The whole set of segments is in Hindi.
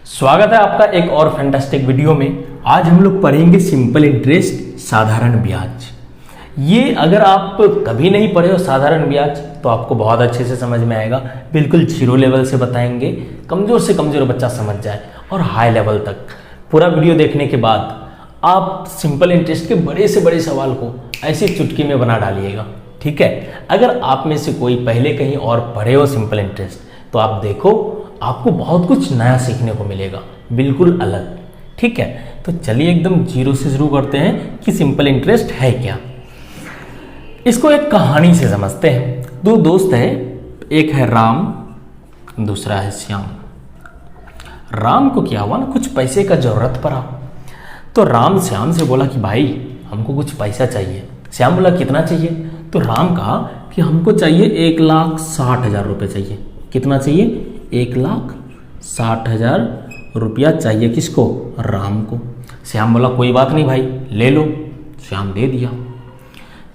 स्वागत है आपका एक और फैंटास्टिक वीडियो में। आज हम लोग पढ़ेंगे सिंपल इंटरेस्ट, साधारण ब्याज। ये अगर आप कभी नहीं पढ़े हो साधारण ब्याज तो आपको बहुत अच्छे से समझ में आएगा। बिल्कुल जीरो लेवल से बताएंगे, कमज़ोर से कमज़ोर बच्चा समझ जाए और हाई लेवल तक। पूरा वीडियो देखने के बाद आप सिंपल इंटरेस्ट के बड़े से बड़े सवाल को ऐसी चुटकी में बना डालिएगा, ठीक है। अगर आप में से कोई पहले कहीं और पढ़े हो सिंपल इंटरेस्ट तो आप देखो, आपको बहुत कुछ नया सीखने को मिलेगा, बिल्कुल अलग, ठीक है। तो चलिए एकदम जीरो से शुरू करते हैं कि सिंपल इंटरेस्ट है क्या। इसको एक कहानी से समझते हैं। दो दोस्त हैं, एक है राम, दूसरा है श्याम। राम को क्या हुआ ना, कुछ पैसे का जरूरत पड़ा। तो राम श्याम से बोला कि भाई हमको कुछ पैसा चाहिए। श्याम बोला कितना चाहिए? तो राम कहा कि हमको चाहिए 1,60,000 रुपये चाहिए। कितना चाहिए? 1,60,000 रुपया चाहिए। किसको? राम को। श्याम बोला कोई बात नहीं भाई, ले लो। श्याम दे दिया।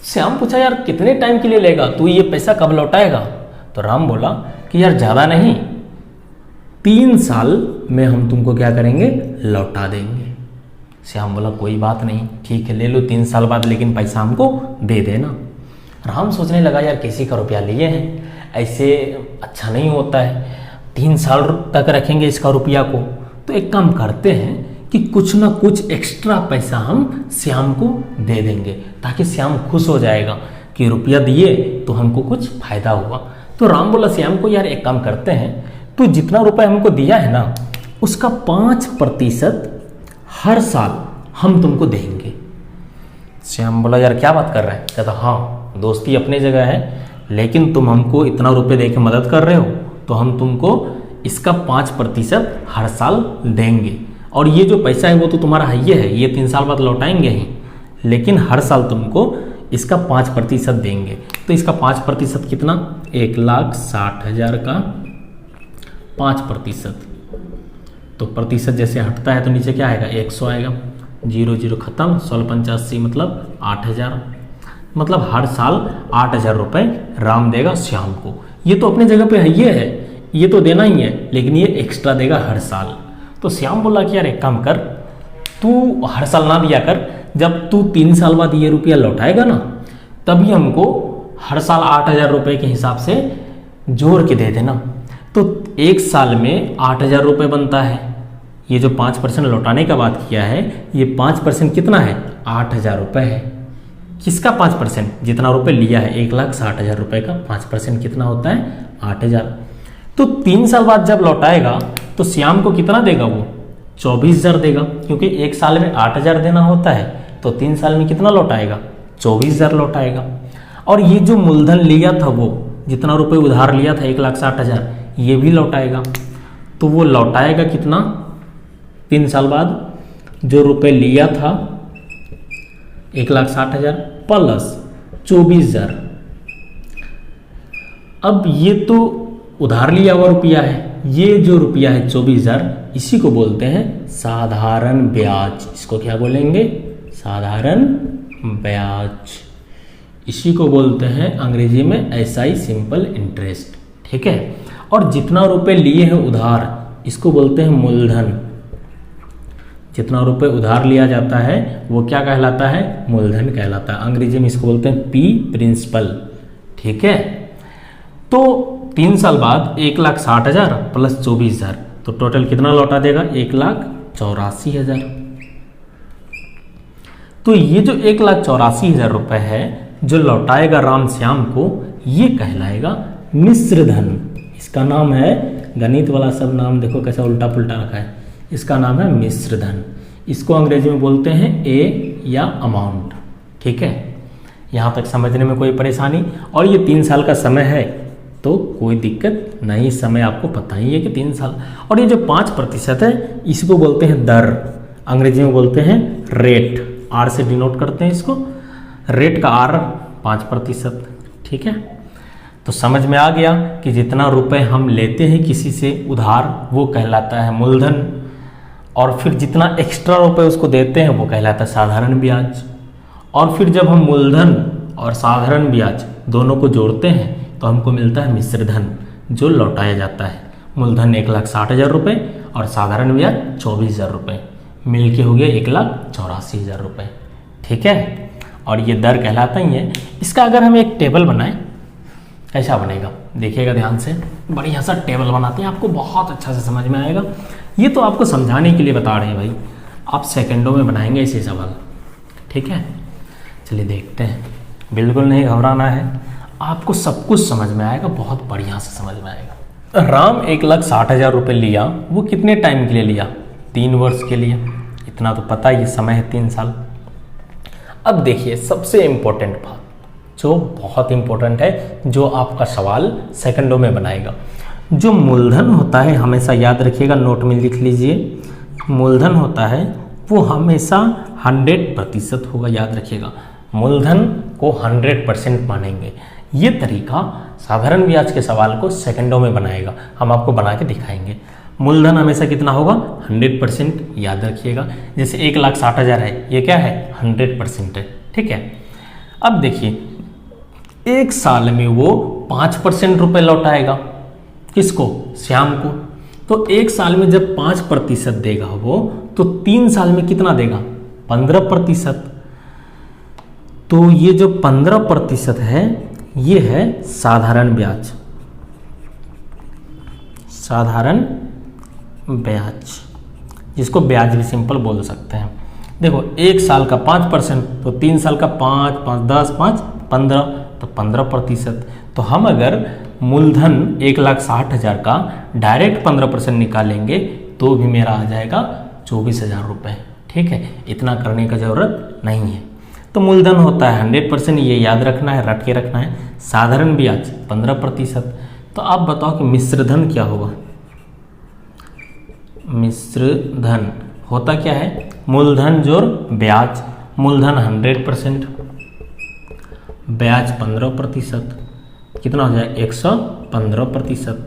श्याम पूछा यार कितने टाइम के लिए लेगा, तू ये पैसा कब लौटाएगा? तो राम बोला कि यार ज़्यादा नहीं, 3 साल में हम तुमको क्या करेंगे, लौटा देंगे। श्याम बोला कोई बात नहीं, ठीक है ले लो 3 साल बाद, लेकिन पैसा हमको दे देना। राम सोचने लगा यार किसी का रुपया लिए हैं, ऐसे अच्छा नहीं होता है, 3 साल तक रखेंगे इसका रुपया को। तो एक काम करते हैं कि कुछ ना कुछ एक्स्ट्रा पैसा हम श्याम को दे देंगे, ताकि श्याम खुश हो जाएगा कि रुपया दिए तो हमको कुछ फायदा हुआ। तो राम बोला श्याम को यार एक काम करते हैं, तू जितना रुपया हमको दिया है ना उसका 5% हर साल हम तुमको देंगे। श्याम बोला यार क्या बात कर रहा है? कहता हाँ, दोस्ती अपनी जगह है, लेकिन तुम हमको इतना रुपये दे के मदद कर रहे हो तो हम तुमको इसका 5% हर साल देंगे। और ये जो पैसा है वो तो तुम्हारा है, ये 3 साल बाद लौटाएंगे ही, लेकिन हर साल तुमको इसका 5% देंगे। तो इसका 5% कितना? 1,60,000 का 5%। तो प्रतिशत जैसे हटता है तो नीचे क्या आएगा? 100 आएगा। 0 0 खत्म, 1685 मतलब 8,000। मतलब हर साल 8,000 रुपये राम देगा श्याम को। ये तो अपने जगह पे है, ये तो देना ही है, लेकिन ये एक्स्ट्रा देगा हर साल। तो श्याम बोला कि यार एक काम कर, तू हर साल ना दिया कर, जब तू 3 साल बाद ये रुपया लौटाएगा ना तभी हमको हर साल 8,000 रुपये के हिसाब से जोड़ के दे देना। तो 1 साल में 8,000 रुपये बनता है। ये जो 5% लौटाने का बात किया है, ये 5% कितना है? 8,000 रुपये है। किसका 5%? जितना रुपये लिया है, 1,60,000 रुपये का 5% कितना होता है? 8,000। तो 3 साल बाद जब लौटाएगा तो श्याम को कितना देगा? वो 24,000 देगा, क्योंकि 1 साल में 8,000 देना होता है, तो 3 साल में कितना लौटाएगा? 24,000 लौटाएगा। और ये जो मूलधन लिया था, वो जितना रुपये उधार लिया था 1,60,000, ये भी लौटाएगा। तो वो लौटाएगा कितना 3 साल बाद? जो रुपये लिया था 1,60,000 प्लस 24,000। अब ये तो उधार लिया हुआ रुपया है, ये जो रुपया है 24,000, इसी को बोलते हैं साधारण ब्याज। इसको क्या बोलेंगे? साधारण ब्याज। इसी को बोलते हैं अंग्रेजी में एसआई, सिंपल इंटरेस्ट, ठीक है। और जितना रुपए लिए हैं उधार, इसको बोलते हैं मूलधन। जितना रुपए उधार लिया जाता है वो क्या कहलाता है? मूलधन कहलाता है। अंग्रेजी में इसको बोलते हैं पी, प्रिंसिपल, ठीक है। तो 3 साल बाद 1,60,000 प्लस 24,000, तो टोटल कितना लौटा देगा? 1,84,000। तो ये जो 1,84,000 रुपये है जो लौटाएगा राम श्याम को, ये कहलाएगा मिश्र धन। इसका नाम है, गणित वाला सब नाम देखो कैसा उल्टा पुल्टा रखा है, इसका नाम है मिश्र धन। इसको अंग्रेजी में बोलते हैं ए या अमाउंट, ठीक है। यहाँ तक समझने में कोई परेशानी? और ये 3 साल का समय है तो कोई दिक्कत नहीं, समय आपको पता ही है कि 3 साल। और ये जो 5% है इसको बोलते हैं दर, अंग्रेजी में बोलते हैं रेट। आर से डिनोट करते हैं इसको, रेट का आर 5%, ठीक है। तो समझ में आ गया कि जितना रुपए हम लेते हैं किसी से उधार वो कहलाता है मूलधन, और फिर जितना एक्स्ट्रा रुपए उसको देते हैं वो कहलाता है साधारण ब्याज। और फिर जब हम मूलधन और साधारण ब्याज दोनों को जोड़ते हैं तो हमको मिलता है मिश्र धन, जो लौटाया जाता है। मूलधन 1,60,000 रुपये और साधारण ब्याज 24,000 रुपये, मिल के हो गया 1,84,000 रुपये। ठीक है, और ये दर कहलाता ही है। इसका अगर हम एक टेबल बनाएं, कैसा बनेगा देखिएगा ध्यान से, बढ़िया सा टेबल बनाते हैं, आपको बहुत अच्छा से समझ में आएगा। ये तो आपको समझाने के लिए बता रहे हैं भाई, आप सेकंडों में बनाएंगे ऐसे सवाल। ठीक है, चलिए देखते हैं। बिल्कुल नहीं घबराना है, आपको सब कुछ समझ में आएगा, बहुत बढ़िया से समझ में आएगा। राम 1,60,000 रुपये लिया, वो कितने टाइम के लिए लिया? 3 वर्ष के लिए। इतना तो पता ही, समय है 3 साल। अब देखिए सबसे इम्पोर्टेंट बात, जो बहुत इम्पोर्टेंट है, जो आपका सवाल सेकंडों में बनाएगा। जो मूलधन होता है, हमेशा याद रखिएगा, नोट में लिख लीजिए, मूलधन होता है वो हमेशा 100% होगा। याद रखिएगा, मूलधन को 100% मानेंगे। ये तरीका साधारण ब्याज के सवाल को सेकंडों में बनाएगा, हम आपको बना के दिखाएंगे। मूलधन हमेशा कितना होगा? 100%। याद रखिएगा, जैसे 1,60,000 है, ये क्या है? 100% है। ठीक है, अब देखिए एक साल में वो 5% रुपये लौटाएगा। किसको? श्याम को। तो एक साल में जब 5% देगा वो, तो 3 साल में कितना देगा? 15%। तो ये जो 15% है, ये है साधारण ब्याज। साधारण ब्याज, जिसको ब्याज भी सिंपल बोल सकते हैं। देखो, एक साल का 5%, तो 3 साल का 5, 5, 10, 5, 15, तो 15%। तो हम अगर मूलधन 1,60,000 का डायरेक्ट 15% निकालेंगे तो भी मेरा आ जाएगा 24,000 रुपये। ठीक है, इतना करने का ज़रूरत नहीं है। तो मूलधन होता है 100%, ये याद रखना है, रट के रखना है। साधारण ब्याज 15%। तो आप बताओ कि मिश्रधन क्या होगा? मिश्रधन होता क्या है? मूलधन जोड़ ब्याज। मूलधन 100%, ब्याज 15%, कितना हो जाए? 115%।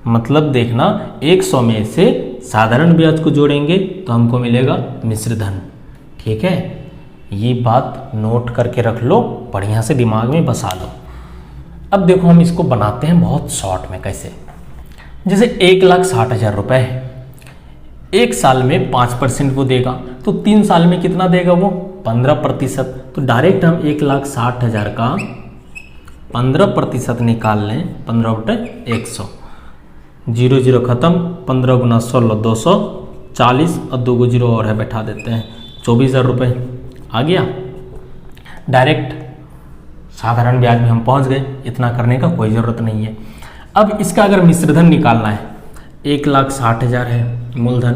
मतलब देखना, 100 में से साधारण ब्याज को जोड़ेंगे तो हमको मिलेगा मिश्रधन। ठीक है, ये बात नोट करके रख लो, बढ़िया से दिमाग में बसा लो। अब देखो हम इसको बनाते हैं बहुत शॉर्ट में। कैसे? जैसे 1,60,000 रुपये है, एक साल में 5% वो देगा, तो 3 साल में कितना देगा वो? 15%। तो डायरेक्ट हम 1,60,000 का 15% निकाल लें, 15/100, 0 0 खत्म, 15 × 16 240, और 2 0 और है, बैठा देते हैं, 24,000 रुपये आ गया। डायरेक्ट साधारण ब्याज में हम पहुंच गए, इतना करने का कोई ज़रूरत नहीं है। अब इसका अगर मिश्रधन निकालना है, 1,60,000 है मूलधन।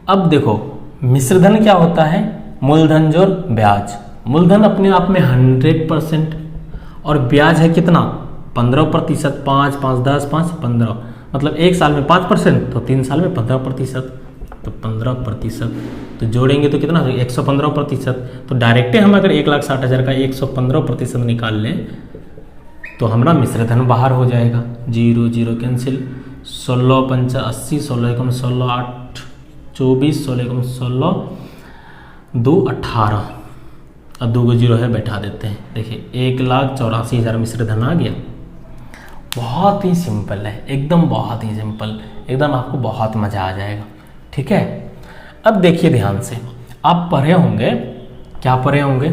अब देखो मिश्रधन क्या होता है? मूलधन जोड़ ब्याज। मूलधन अपने आप में 100% और ब्याज है कितना? 15%। 5, 5, 10, 5, 15, मतलब एक साल में 5%, तो 3 साल में 15%। तो 15%, तो जोड़ेंगे तो कितना? 115%। तो डायरेक्ट हम अगर 1,60,000 का 115% निकाल लें तो हमारा मिश्रधन बाहर हो जाएगा। 0 0 कैंसिल, 16 पंचा 80, 16 एकम 16, 8 24, 16 एकम 16, 2 18, अब 2 0 है, बैठा देते हैं। देखिए 1,84,000 मिश्रधन आ गया। बहुत ही सिंपल है, एकदम बहुत ही सिंपल, एकदम आपको बहुत मज़ा आ जाएगा। ठीक है, अब देखिए ध्यान से, आप पढ़े होंगे, क्या पढ़े होंगे?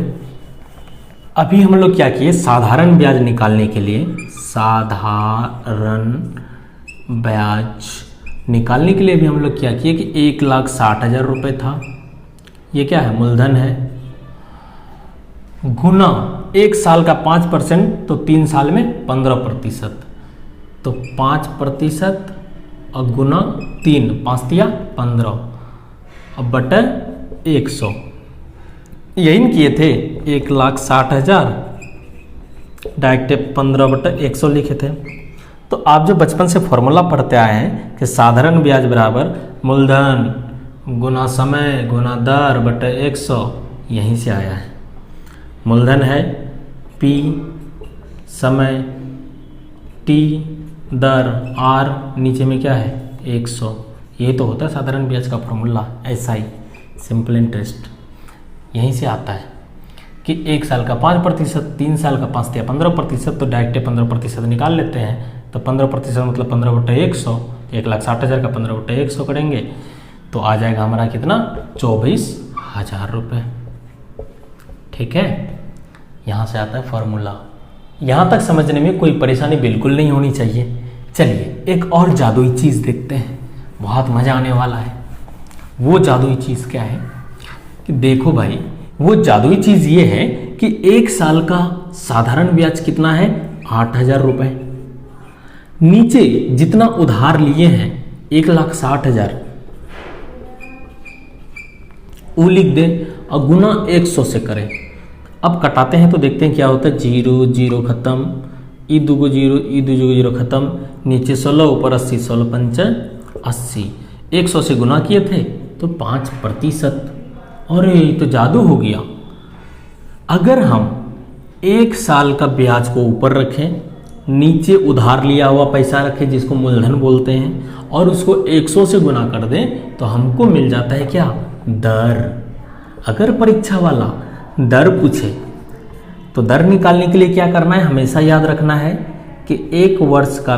अभी हम लोग क्या किए? साधारण ब्याज निकालने के लिए, साधारण ब्याज निकालने के लिए भी हम लोग क्या किए कि 1,60,000 रुपये था, ये क्या है? मूलधन है, गुना एक साल का 5%, तो 3 साल में 15%, तो 5% और गुना 3, 5 तिया 15, अब बटे 100, यही किए थे। 1,60,000 डायरेक्ट 15/100 लिखे थे। तो आप जो बचपन से फॉर्मूला पढ़ते आए हैं कि साधारण ब्याज बराबर मूलधन गुना समय गुना दर बटे 100, यहीं से आया है। मूलधन है P, समय T, दर R, नीचे में क्या है? 100। ये तो होता है साधारण ब्याज का फॉर्मूला, ऐसा ही सिंपल इंटरेस्ट यहीं से आता है कि एक साल का 5%, 3 साल का 5 या 15%, तो डायरेक्ट 15% निकाल लेते हैं। तो 15% मतलब 15/100, 1,60,000 का 15/100 करेंगे तो आ जाएगा हमारा कितना, 24,000 रुपये। ठीक है, यहाँ से आता है फॉर्मूला। यहाँ तक समझने में कोई परेशानी बिल्कुल नहीं होनी चाहिए। चलिए एक और जादुई चीज़ देखते हैं, बहुत मज़ा आने वाला है। वो जादुई चीज़ क्या है कि देखो भाई, वो जादुई चीज़ ये है कि 1 साल का साधारण ब्याज कितना है, 8,000 रुपये। नीचे जितना उधार लिए हैं 1,60,000 वो लिख दें और गुना 100 से करें। अब कटाते हैं तो देखते हैं क्या होता है, 0 0 खत्म, ई 2 0 ई 2 0 खत्म, नीचे 16 ऊपर 80, 16 पंचे 80, 100 से गुना किए थे तो 5%। अरे ये तो जादू हो गया। अगर हम 1 साल का ब्याज को ऊपर रखें, नीचे उधार लिया हुआ पैसा रखें जिसको मूलधन बोलते हैं, और उसको 100 से गुना कर दें तो हमको मिल जाता है क्या, दर। अगर परीक्षा वाला दर पूछे तो दर निकालने के लिए क्या करना है, हमेशा याद रखना है कि 1 वर्ष का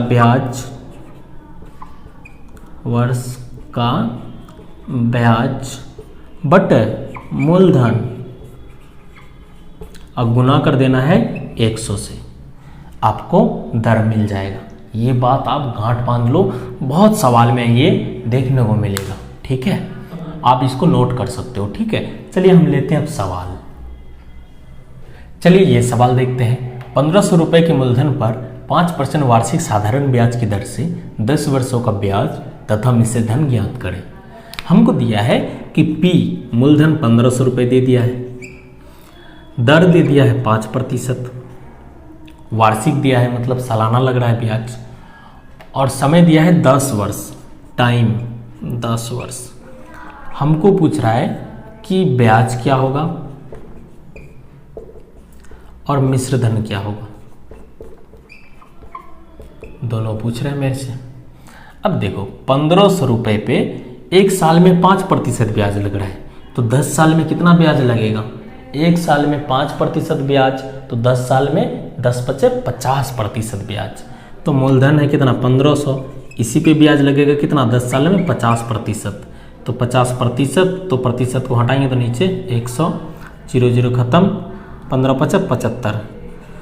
ब्याज बटे मूलधन और गुना कर देना है 100 से, आपको दर मिल जाएगा। ये बात आप गांठ बांध लो, बहुत सवाल में ये देखने को मिलेगा। ठीक है, आप इसको नोट कर सकते हो। ठीक है, चलिए हम लेते हैं अब सवाल। चलिए ये सवाल देखते हैं। 1,500 रुपये के मूलधन पर 5% वार्षिक साधारण ब्याज की दर से 10 वर्षों का ब्याज तथा मिश्र धन ज्ञात करें। हमको दिया है कि P मूलधन 1,500 रुपये दे दिया है, दर दे दिया है 5%, वार्षिक दिया है मतलब सालाना लग रहा है ब्याज, और समय दिया है 10 वर्ष, टाइम 10 वर्ष। हमको पूछ रहा है कि ब्याज क्या होगा और मिश्र धन क्या होगा, दोनों पूछ रहे हैं मेरे से। अब देखो 1,500 रुपये पे 1 साल में 5% ब्याज लग रहा है, तो 10 साल में कितना ब्याज लगेगा, 1 साल में 5% ब्याज, तो 10 साल में 10 × 5 = 50% ब्याज। तो मूलधन है कितना, 1,500, इसी पे ब्याज लगेगा कितना, 10 साल में 50%, तो 50%, तो प्रतिशत को हटाएंगे तो नीचे 100, 0 0 खत्म, 15 × 5 = 75,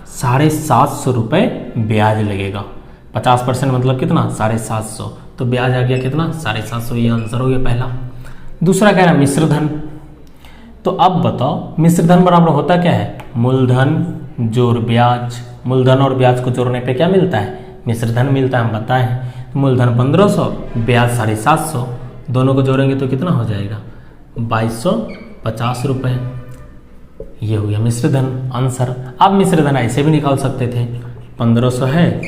750 रुपये ब्याज लगेगा। 50% मतलब कितना, 750, तो ब्याज आ गया कितना, 750। ये आंसर हो गया पहला। दूसरा कह रहा है मिश्र धन। तो अब बताओ मिश्र धन बराबर होता क्या है, मूलधन जोड़ ब्याज। मूलधन और ब्याज को जोड़ने पे क्या मिलता है, मिश्र धन मिलता है, हम बताएं। मूलधन 1,500, ब्याज 750, दोनों को जोड़ेंगे तो कितना हो जाएगा, 2,250 रुपये। ये हो गया मिश्र धन आंसर। आप मिश्र धन ऐसे भी निकाल सकते थे, 1,500 है,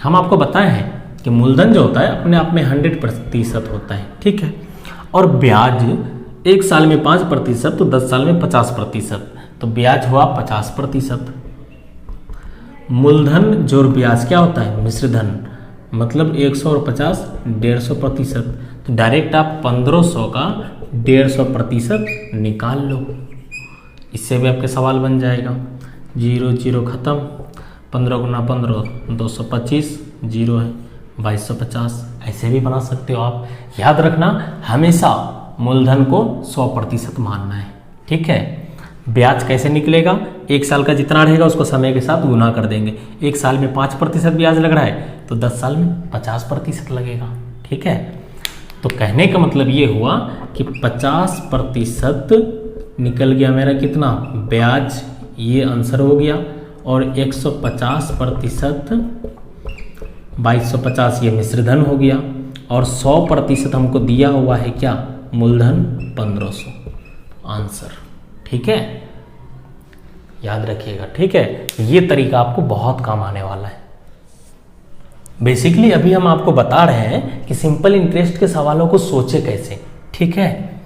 हम आपको बताए हैं कि मूलधन जो होता है अपने आप में 100% होता है। ठीक है, और ब्याज 1 साल में 5%, तो 10 साल में 50%, तो ब्याज हुआ 50%। मूलधन जोड़ ब्याज क्या होता है, मिश्र धन, मतलब 100 और 50 150%, तो डायरेक्ट आप 1,500 का 150% निकाल लो, इससे भी आपके सवाल बन जाएगा। 0 0 खत्म, 15 × 15 225, 0 है 2,250, ऐसे भी बना सकते हो आप। याद रखना हमेशा मूलधन को 100% मानना है। ठीक है, ब्याज कैसे निकलेगा, 1 साल का जितना रहेगा उसको समय के साथ गुना कर देंगे। 1 साल में 5% ब्याज लग रहा है तो 10 साल में 50% लगेगा। ठीक है, तो कहने का मतलब ये हुआ कि 50% निकल गया मेरा कितना, ब्याज, ये आंसर हो गया, और 150% 2,250 ये मिश्र धन हो गया, और 100% हमको दिया हुआ है क्या, मूलधन 1,500 आंसर। ठीक है, याद रखिएगा। ठीक है, ये तरीका आपको बहुत काम आने वाला है। बेसिकली अभी हम आपको बता रहे हैं कि सिंपल इंटरेस्ट के सवालों को सोचे कैसे। ठीक है,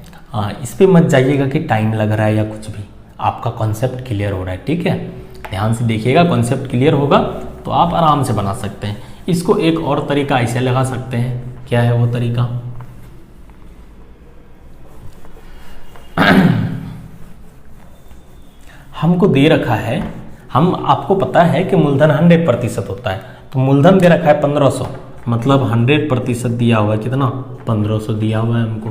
इस पे मत जाइएगा कि टाइम लग रहा है या कुछ भी, आपका कॉन्सेप्ट क्लियर हो रहा है। ठीक है, ध्यान से देखिएगा, कॉन्सेप्ट क्लियर होगा तो आप आराम से बना सकते हैं। इसको एक और तरीका ऐसे लगा सकते हैं, क्या है वो तरीका, हमको दे रखा है, हम आपको पता है कि मूलधन 100% होता है, तो मूलधन दे रखा है 1,500, मतलब 100% दिया हुआ है कितना, 1500 दिया हुआ है हमको।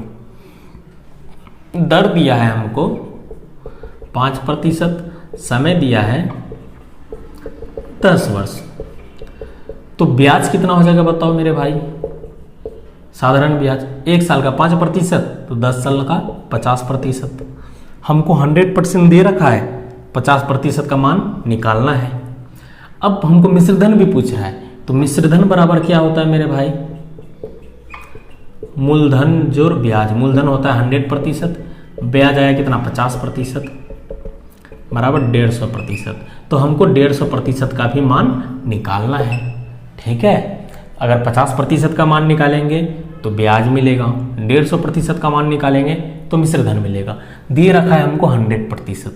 दर दिया है हमको 5%, समय दिया है 10 वर्ष। तो ब्याज कितना हो जाएगा बताओ मेरे भाई, साधारण ब्याज 1 साल का 5%, तो 10 साल का 50%। हमको 100% दे रखा है, 50% का मान निकालना है। अब हमको मिश्र धन भी पूछा है, तो मिश्र धन बराबर क्या होता है मेरे भाई, मूलधन जोड़ ब्याज। मूलधन होता है 100%, ब्याज आया कितना 50%, बराबर 150%। तो हमको 150% का भी मान निकालना है। ठीक है, अगर 50% का मान निकालेंगे तो ब्याज मिलेगा, 150% का मान निकालेंगे तो मिश्र धन मिलेगा। दिए रखा है हमको 100%,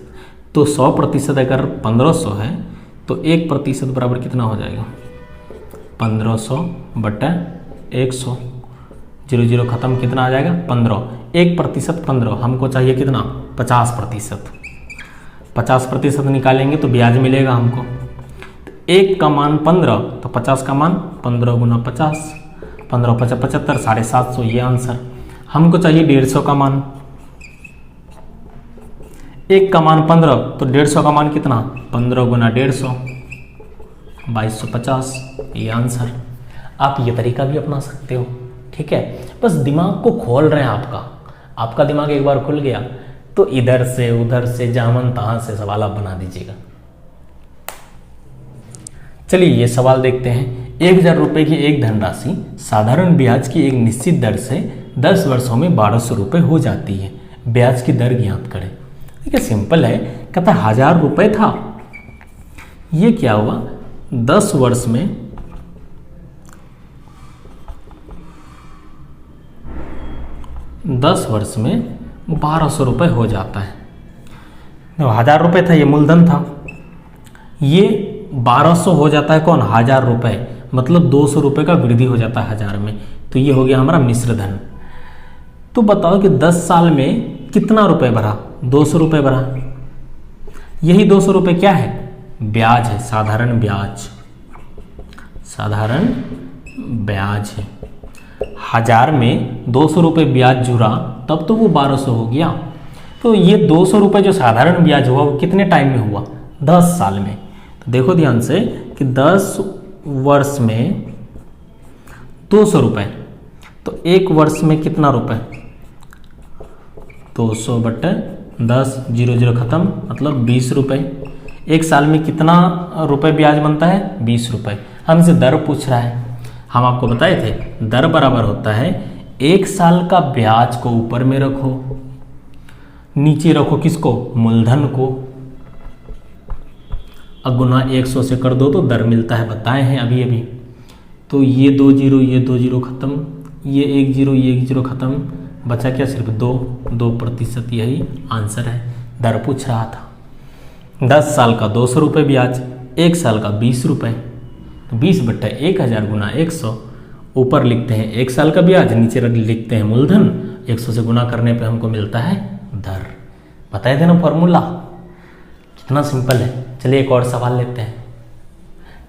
तो 100% अगर 1500 है तो 1% बराबर कितना हो जाएगा, 1500 बटा 100, 0 खत्म, कितना आ जाएगा 15। 1% 15, हमको चाहिए कितना 50%। 50% निकालेंगे तो ब्याज मिलेगा हमको। 1 का मान 15, तो 50 का मान 15 गुना 50, 15 50 75, 750, ये आंसर। हमको चाहिए 150 का मान। 1 का मान 15, तो 150 का मान कितना, 15 गुना 150, 2250, ये आंसर। आप ये तरीका भी अपना सकते हो। ठीक है, बस दिमाग को खोल रहे हैं आपका दिमाग एक बार खुल गया तो इधर से उधर से जामन तहां से सवाल आप बना दीजिएगा। चलिए ये सवाल देखते हैं। 1000 रुपये की एक धनराशि साधारण ब्याज की एक निश्चित दर से 10 वर्षों में 1200 रुपये हो जाती है, ब्याज की दर ज्ञात करें। देखिए सिंपल है, कहता 1000 रुपये था, ये क्या हुआ 10 वर्ष में 1200 रुपये हो जाता है। 1000 रुपये था, ये मूलधन था, ये 1200 हो जाता है कौन, 1000 रुपये, मतलब 200 रुपये का वृद्धि हो जाता है 1000 में, तो ये हो गया हमारा मिश्र धन। तो बताओ कि 10 साल में कितना रुपए भरा, 200 रुपये भरा। यही 200 रुपये क्या है, ब्याज है, साधारण ब्याज है। 1000 में 200 रुपये ब्याज जुड़ा तब तो वो 1200 हो गया। तो ये 200 रुपये जो साधारण ब्याज हुआ वो कितने टाइम में हुआ, 10 साल में। तो देखो ध्यान से कि 10 वर्ष में 200 रुपये, तो 1 वर्ष में कितना रुपए, 200 बटे 10, 0 खत्म, मतलब 20 रुपये। 1 साल में कितना रुपए ब्याज बनता है, 20 रुपये। हमसे दर पूछ रहा है, हम आपको बताए थे दर बराबर होता है 1 साल का ब्याज को ऊपर में रखो, नीचे रखो किसको, मूलधन को, अब गुना 100 से कर दो तो दर मिलता है, बताए हैं अभी। तो ये 2 0, ये 2 0 खत्म, ये 1 0, ये 1 0 खत्म, बचा क्या सिर्फ 2%, यही आंसर है। दर पूछ रहा था। 10 साल का 200 रुपये ब्याज, 1 साल का 20 रुपये, तो 20 बट्टा 1000 गुना 100, ऊपर लिखते हैं 1 साल का ब्याज, नीचे लिखते हैं मूलधन, 100 से गुना करने पे हमको मिलता है दर। बताए थे ना फॉर्मूला, कितना सिंपल है। चलिए एक और सवाल लेते हैं।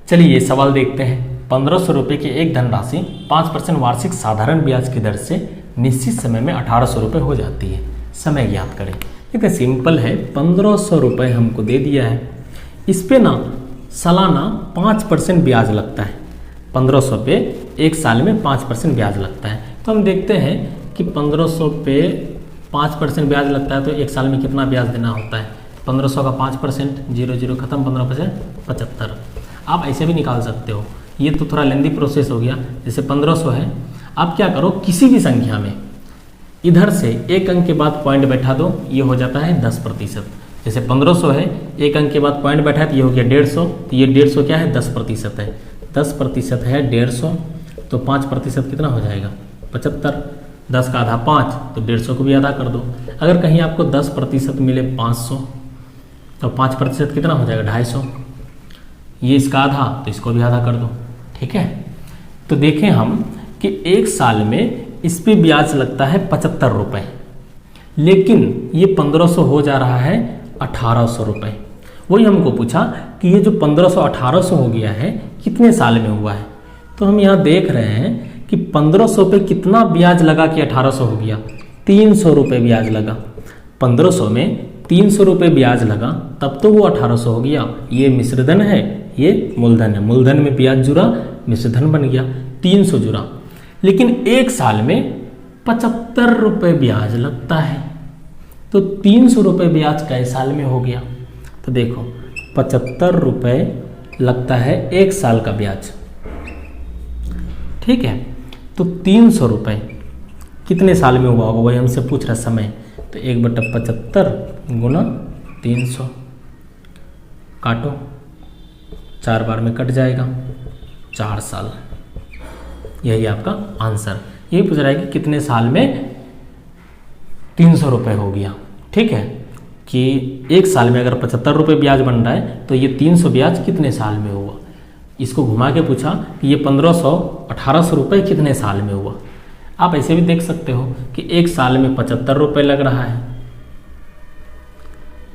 चलिए ये सवाल देखते हैं। 1500 रुपये की एक धनराशि 5% वार्षिक साधारण ब्याज की दर से निश्चित समय में 1800 रुपये हो जाती है, समय ज्ञात करें। देखिए सिंपल है, 1500 रुपये हमको दे दिया है, इस पे ना सालाना 5% ब्याज लगता है। 1500 पे 1 साल में 5% ब्याज लगता है। तो हम देखते हैं कि 1500 पे 5% ब्याज लगता है तो 1 साल में कितना ब्याज देना होता है। 1500 का 5%, 0 खत्म, 15% 75। आप ऐसे भी निकाल सकते हो, ये तो थोड़ा लेंदी प्रोसेस हो गया। जैसे 1500 है, आप क्या करो, किसी भी संख्या में इधर से एक अंक के बाद पॉइंट बैठा दो, ये हो जाता है 10%। जैसे 1500 है, एक अंक के बाद पॉइंट बैठा है तो ये हो गया 150, तो ये 150 क्या है, 10% है। 10% है 150, तो 5% कितना हो जाएगा, 75। 10 का आधा 5, तो 150 को भी आधा कर दो। अगर कहीं आपको 10% मिले 500, तो 5% कितना हो जाएगा, 250। ये इसका आधा, तो इसको भी आधा कर दो। ठीक है, तो देखें हम कि 1 साल में इस पे ब्याज लगता है 75 रुपये, लेकिन ये 1500 हो जा रहा है 1800 रुपये। वही हमको पूछा कि ये जो 1500 1800 हो गया है कितने साल में हुआ है, तो हम यहाँ देख रहे हैं कि 1500 पे कितना ब्याज लगा कि 1800 हो गया, 300 रुपये ब्याज लगा। 1500 में 300 रुपये ब्याज लगा तब तो वो 1800 हो गया। ये मिश्रधन है, ये मूलधन है। मूलधन में ब्याज जुड़ा, मिश्रधन बन गया, 300 जुड़ा। लेकिन एक साल में 75 रुपये ब्याज लगता है, तो 300 रुपये ब्याज कई साल में हो गया? तो देखो 75 रुपये लगता है एक साल का ब्याज, ठीक है। तो 300 रुपये कितने साल में हुआ होगा, वही हमसे पूछ रहा समय। तो 1/75 गुना 300, काटो, 4 बार में कट जाएगा, 4 साल। यही आपका आंसर। यही पूछ रहा है कि कितने साल में 300 रुपये हो गया, ठीक है। कि एक साल में अगर 75 रुपये ब्याज बन रहा है तो ये 300 ब्याज कितने साल में हुआ। इसको घुमा के पूछा कि ये 1500 1800 रुपये कितने साल में हुआ। आप ऐसे भी देख सकते हो कि एक साल में 75 रुपये लग रहा है।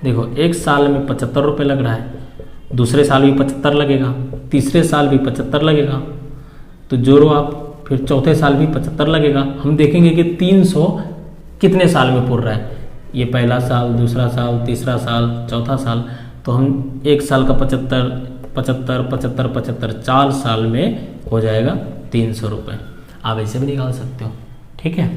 देखो एक साल में 75 रुपये लग रहा है, दूसरे साल भी 75 लगेगा, तीसरे साल भी 75 लगेगा, तो जोड़ो आप, फिर चौथे साल भी 75 लगेगा। हम देखेंगे कि 300 कितने साल में पूर रहा है। ये पहला साल, दूसरा साल, तीसरा साल, चौथा साल, तो हम एक साल का 75 75 75 75 4 साल में हो जाएगा 300 रुपये। आप ऐसे भी निकाल सकते हो, ठीक है।